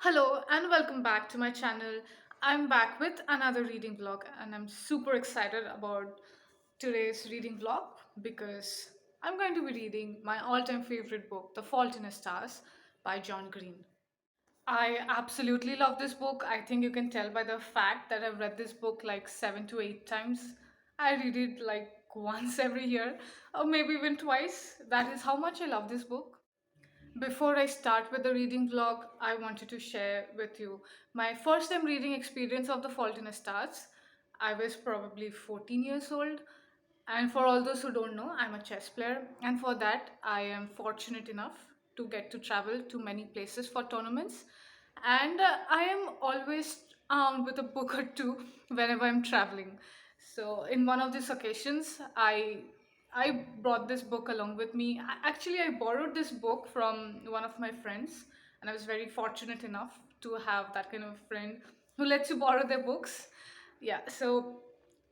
Hello and welcome back to my channel. I'm back with another reading vlog and I'm super excited about today's reading vlog because I'm going to be reading my all-time favorite book, The Fault in Our Stars by John Green. I absolutely love this book. I think you can tell by the fact that I've read this book like 7 to 8 times. I read it like once every year or maybe even twice. That is how much I love this book. Before I start with the reading vlog, I wanted to share with you my first time reading experience of The Fault in Our Stars. I was probably 14 years old. And for all those who don't know, I'm a chess player. And for that, I am fortunate enough to get to travel to many places for tournaments. And I am always armed with a book or two whenever I'm traveling. So, in one of these occasions, I brought this book along with me. Actually, I borrowed this book from one of my friends, and I was very fortunate enough to have that kind of friend who lets you borrow their books. Yeah, so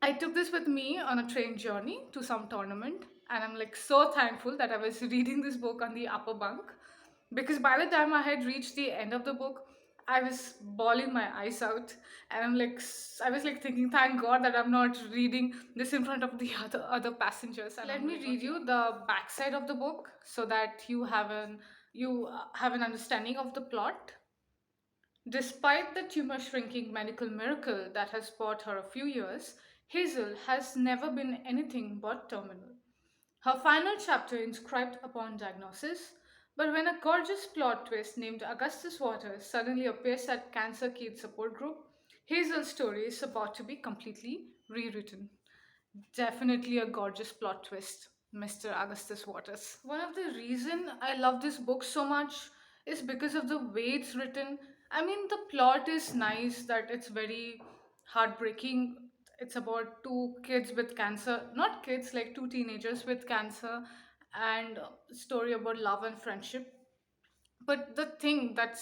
I took this with me on a train journey to some tournament, and I'm like so thankful that I was reading this book on the upper bunk because by the time I had reached the end of the book, I was bawling my eyes out, and I was like thinking, thank God that I'm not reading this in front of the other passengers. And let me read you the backside of the book so that you have an understanding of the plot. Despite the tumor shrinking medical miracle that has bought her a few years, Hazel has never been anything but terminal. Her final chapter inscribed upon diagnosis, but when a gorgeous plot twist named Augustus Waters suddenly appears at Cancer Kid support group, Hazel's story is about to be completely rewritten. Definitely a gorgeous plot twist, Mr. Augustus Waters. One of the reason I love this book so much is because of the way it's written. I mean, the plot is nice, that it's very heartbreaking. It's about two kids with cancer, not kids, like two teenagers with cancer, and a story about love and friendship. But the thing that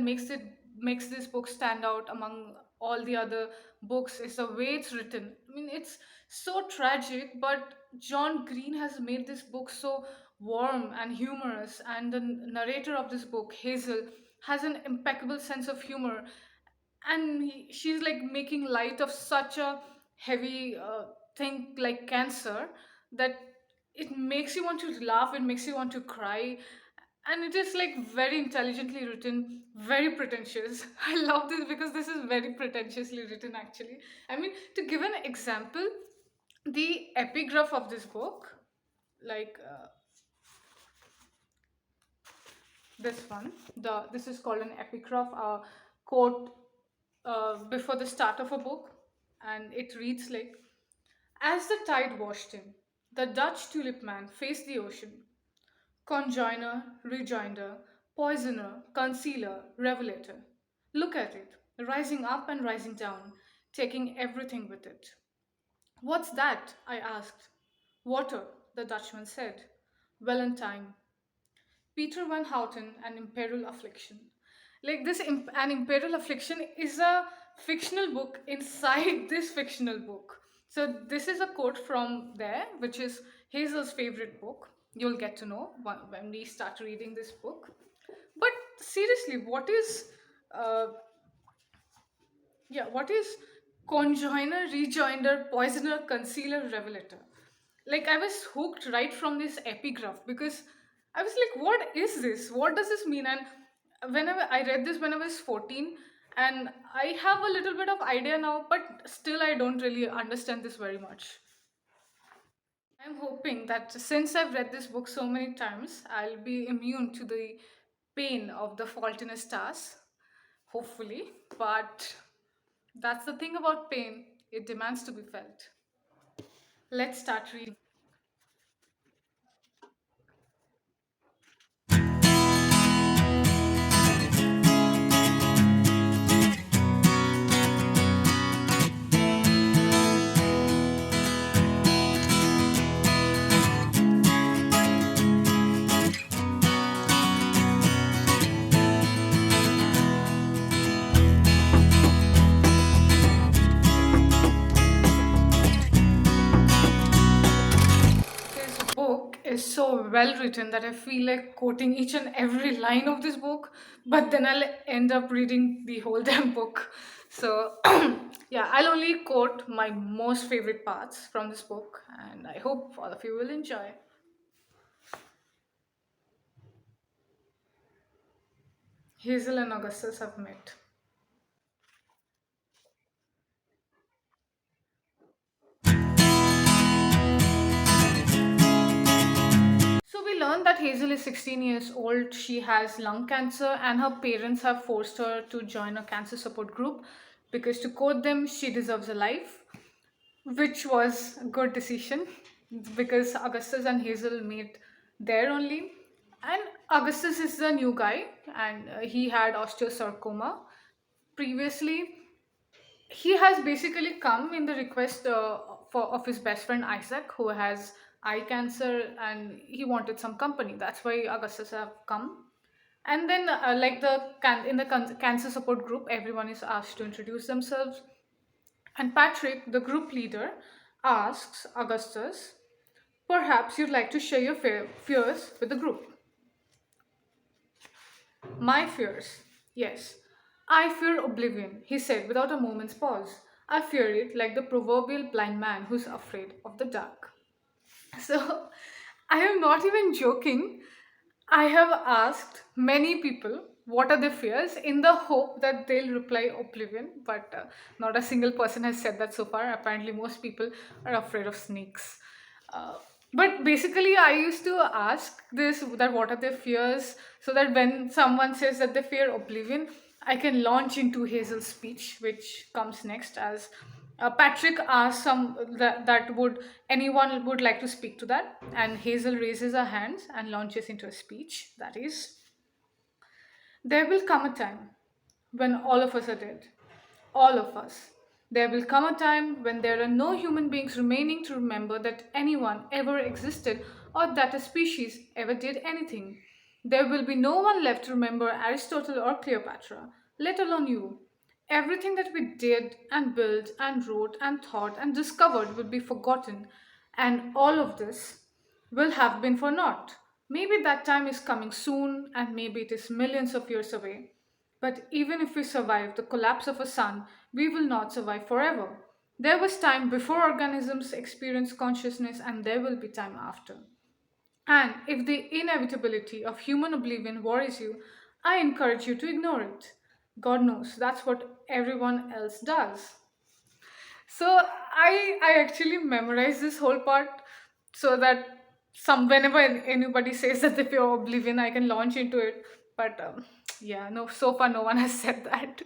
makes this book stand out among all the other books is the way it's written. I mean, it's so tragic, but John Green has made this book so warm and humorous, and the narrator of this book, Hazel, has an impeccable sense of humor, and she's like making light of such a heavy thing like cancer that it makes you want to laugh, it makes you want to cry, and it is like very intelligently written, very pretentious. I love this because this is very pretentiously written actually. I mean, to give an example, the epigraph of this book, like this one, this is called an epigraph, a quote before the start of a book, and it reads like, as the tide washed in, the Dutch tulip man faced the ocean. Conjoiner, rejoinder, poisoner, concealer, revelator. Look at it, rising up and rising down, taking everything with it. What's that? I asked. Water, the Dutchman said. Well in time. Peter Van Houten, An Imperial Affliction. Like An Imperial Affliction is a fictional book inside this fictional book. So this is a quote from there, which is Hazel's favorite book. You'll get to know when we start reading this book. But seriously, uh, what is conjoiner, rejoinder, poisoner, concealer, revelator? Like I was hooked right from this epigraph because I was like, what is this? What does this mean? And whenever I read this when I was 14, and I have a little bit of idea now, but still I don't really understand this very much. I'm hoping that since I've read this book so many times, I'll be immune to the pain of the fault in our stars, hopefully. But that's the thing about pain, it demands to be felt. Let's start reading. so well written that I feel like quoting each and every line of this book, but then I'll end up reading the whole damn book. So, yeah, I'll only quote my most favorite parts from this book, and I hope all of you will enjoy. Hazel and Augustus have met. So we learned that Hazel is 16 years old. She has lung cancer, and her parents have forced her to join a cancer support group because, to quote them, she deserves a life, which was a good decision because Augustus and Hazel met there only. And Augustus is the new guy, and he had osteosarcoma previously. He has basically come in the request of his best friend Isaac, who has eye cancer, and he wanted some company. That's why Augustus have come. And then, like in the cancer support group, everyone is asked to introduce themselves. And Patrick, the group leader, asks Augustus, "Perhaps you'd like to share your fears with the group." "My fears? Yes. I fear oblivion," he said without a moment's pause. "I fear it like the proverbial blind man who's afraid of the dark." So, I am not even joking. I have asked many people what are their fears in the hope that they'll reply oblivion, but not a single person has said that so far. Apparently, most people are afraid of snakes. Uh, but basically, I used to ask this, that what are their fears, so that when someone says that they fear oblivion, I can launch into Hazel's speech, which comes next as Patrick asks that would anyone would like to speak to that, and Hazel raises her hands and launches into a speech. That is, "There will come a time when all of us are dead. All of us. There will come a time when there are no human beings remaining to remember that anyone ever existed or that a species ever did anything. There will be no one left to remember Aristotle or Cleopatra, let alone you. Everything that we did and built and wrote and thought and discovered will be forgotten, and all of this will have been for naught. Maybe that time is coming soon, and maybe it is millions of years away. But even if we survive the collapse of a sun, we will not survive forever. There was time before organisms experienced consciousness, and there will be time after. And if the inevitability of human oblivion worries you, I encourage you to ignore it. God knows that's what everyone else does. So I actually memorized this whole part so that whenever anybody says that they fear oblivion, I can launch into it. But yeah, no, so far no one has said that.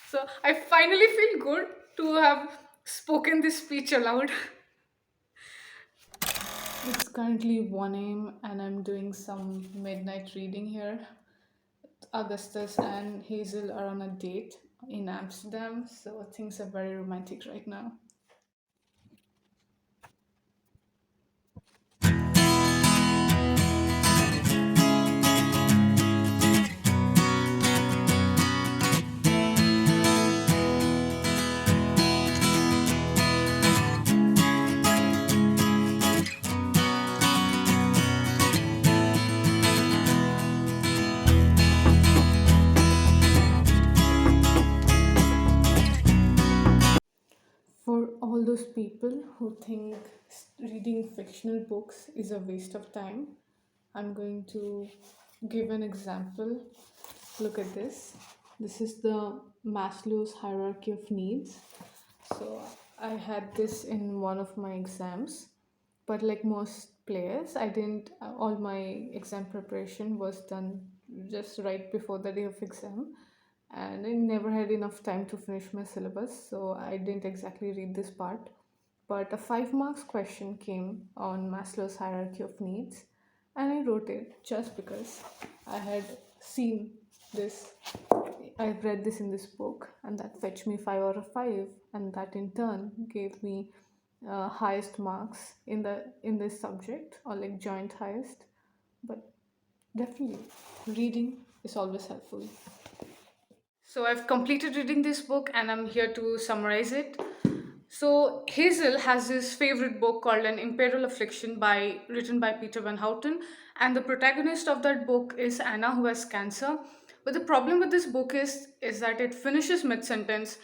So I finally feel good to have spoken this speech aloud. It's currently 1 a.m. and I'm doing some midnight reading here. Augustus and Hazel are on a date in Amsterdam, so things are very romantic right now. For all those people who think reading fictional books is a waste of time, I'm going to give an example. Look at this. This is the Maslow's hierarchy of needs. So I had this in one of my exams, but like most players, I didn't, all my exam preparation was done just right before the day of exam, and I never had enough time to finish my syllabus, so I didn't exactly read this part. But a 5 marks question came on Maslow's hierarchy of needs, and I wrote it just because I had seen this. I've read this in this book, and that fetched me 5 out of 5, and that in turn gave me highest marks in this subject, or like joint highest. But definitely, reading is always helpful. So I've completed reading this book and I'm here to summarize it. So Hazel has this favorite book called An Imperial Affliction by written by Peter Van Houten, and the protagonist of that book is Anna, who has cancer. But the problem with this book is that it finishes mid sentence,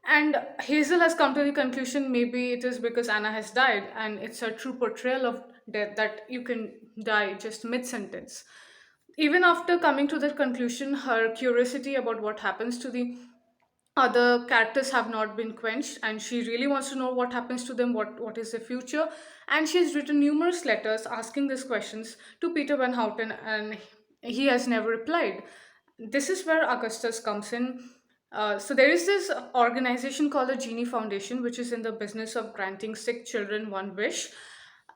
and Hazel has come to the conclusion maybe it is because Anna has died, and it's a true portrayal of death that you can die just mid sentence. Even after coming to that conclusion, her curiosity about what happens to the other characters have not been quenched, and she really wants to know what happens to them, what is the future. And she's written numerous letters asking these questions to Peter Van Houten, and he has never replied. This is where Augustus comes in. So there is this organization called the Genie Foundation, which is in the business of granting sick children one wish.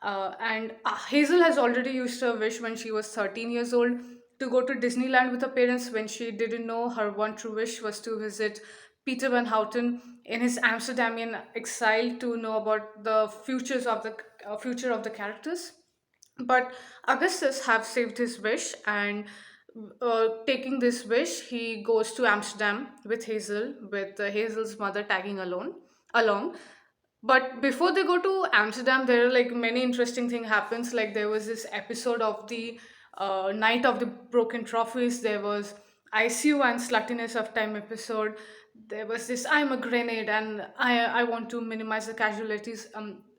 And Hazel has already used her wish when she was 13 years old to go to Disneyland with her parents, when she didn't know her one true wish was to visit Peter Van Houten in his Amsterdamian exile to know about the future of the characters. But Augustus have saved his wish, and taking this wish, he goes to Amsterdam with Hazel, with Hazel's mother tagging along. But before they go to Amsterdam, there are like many interesting thing happens. Like there was this episode of the Night of the Broken Trophies. There was ICU and Sluttiness of Time episode. There was this I'm a grenade and I want to minimize the casualties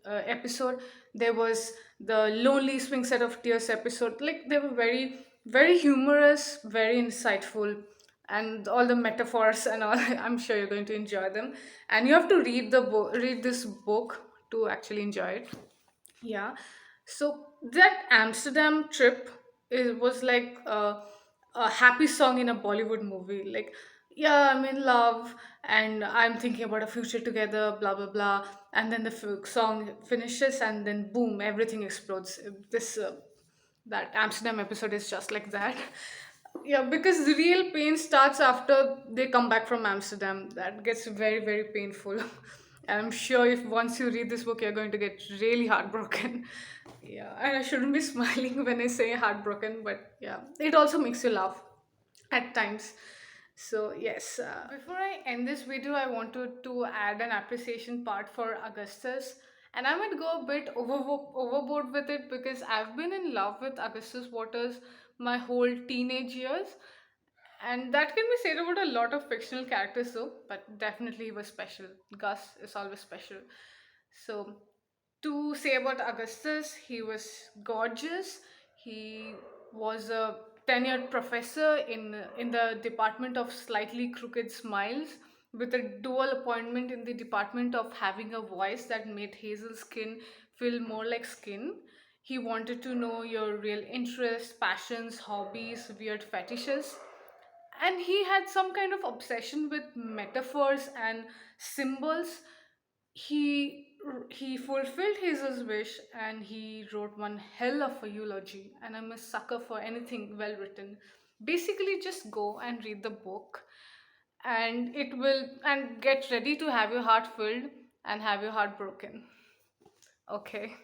episode. There was the Lonely Swing Set of Tears episode. Like they were very humorous, very insightful, and all the metaphors and all. I'm sure you're going to enjoy them, and you have to read this book to actually enjoy it. Yeah. So that Amsterdam trip was like a happy song in a Bollywood movie. Like, yeah, I'm in love and I'm thinking about a future together, blah, blah, blah. And then the song finishes and then boom, everything explodes. This That Amsterdam episode is just like that. Yeah, because the real pain starts after they come back from Amsterdam. That gets very painful. And I'm sure if once you read this book, you're going to get really heartbroken. Yeah, and I shouldn't be smiling when I say heartbroken, but yeah, it also makes you laugh at times. So yes, before I end this video, I wanted to add an appreciation part for Augustus, and I might go a bit overboard with it because I've been in love with Augustus Waters my whole teenage years, and that can be said about a lot of fictional characters though, but definitely he was special. Gus is always special. So to say about Augustus, he was gorgeous. He was a tenured professor in the Department of Slightly Crooked Smiles, with a dual appointment in the Department of Having a Voice that made Hazel's skin feel more like skin. He wanted to know your real interests, passions, hobbies, weird fetishes, and he had some kind of obsession with metaphors and symbols. He he fulfilled his wish, and he wrote one hell of a eulogy, and I'm a sucker for anything well written. Basically, just go and read the book, and it will, and get ready to have your heart filled and have your heart broken. Okay.